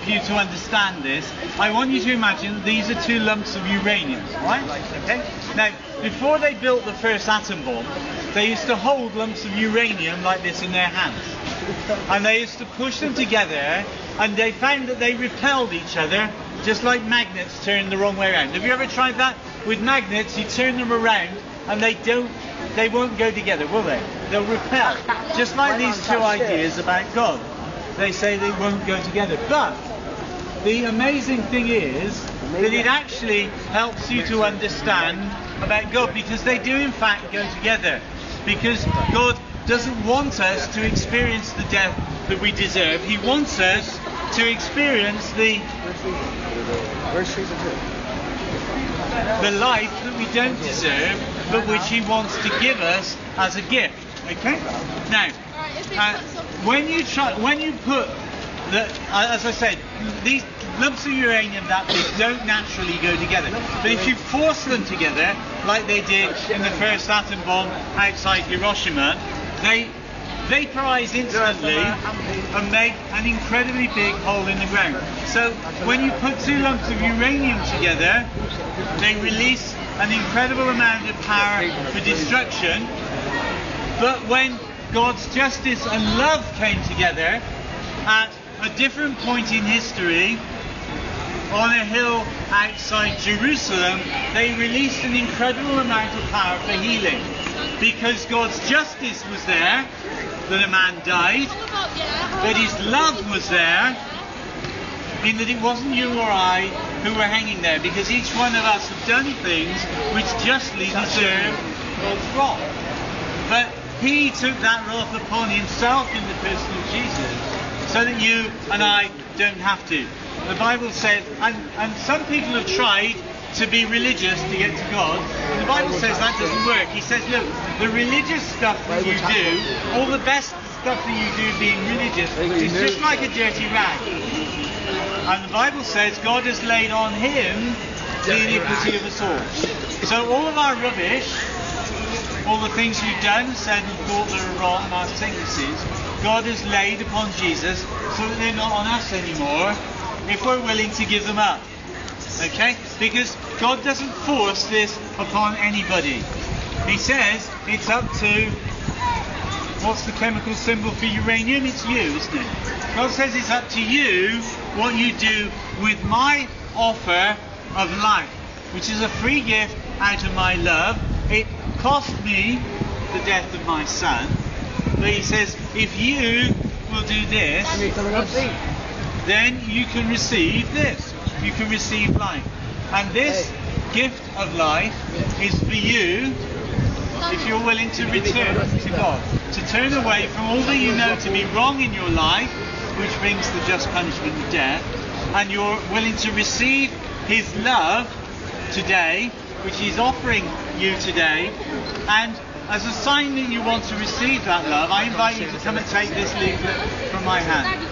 help you to understand this, I want you to imagine these are two lumps of uranium, right? Okay. Now, before they built the first atom bomb, they used to hold lumps of uranium like this in their hands, and they used to push them together, and they found that they repelled each other, just like magnets turn the wrong way around. Have you ever tried that? With magnets, you turn them around, and they won't go together, will they? They'll repel. Just like these two ideas about God. They say they won't go together. But the amazing thing is that it actually helps you to understand about God, because they do in fact go together. Because God doesn't want us to experience the death that we deserve. He wants us to experience the life that we don't deserve, but which He wants to give us as a gift. Okay? Now, when you put as I said, these lumps of uranium that big don't naturally go together. But if you force them together, like they did in the first atom bomb outside Hiroshima, they vaporize instantly and make an incredibly big hole in the ground. So when you put two lumps of uranium together, they release an incredible amount of power for destruction. But when God's justice and love came together at a different point in history, on a hill outside Jerusalem, they released an incredible amount of power for healing. Because God's justice was there, that a man died, but His love was there, in that it wasn't you or I who were hanging there, because each one of us have done things which justly deserve God's wrath. But He took that wrath upon Himself in the person of Jesus, so that you and I don't have to. The Bible says, and some people have tried to be religious to get to God, and the Bible says that doesn't work. He says, look, the religious stuff that you do, all the best stuff that you do being religious, is just like a dirty rag. And the Bible says God has laid on Him the iniquity of us all. So all of our rubbish, all the things we've done, said and thought that are wrong, our sicknesses, God has laid upon Jesus, so that they're not on us anymore, if we're willing to give them up. Okay? Because God doesn't force this upon anybody. He says it's up to, what's the chemical symbol for uranium? It's you, isn't it? God says it's up to you what you do with my offer of life, which is a free gift out of my love. It cost me the death of my son. But He says, if you will do this, then you can receive this. You can receive life. And this gift of life is for you if you're willing to return to God. To turn away from all that you know to be wrong in your life, which brings the just punishment of death, and you're willing to receive His love today, which He's offering you today, and as a sign that you want to receive that love, I invite you to come and take this leaflet from my hand.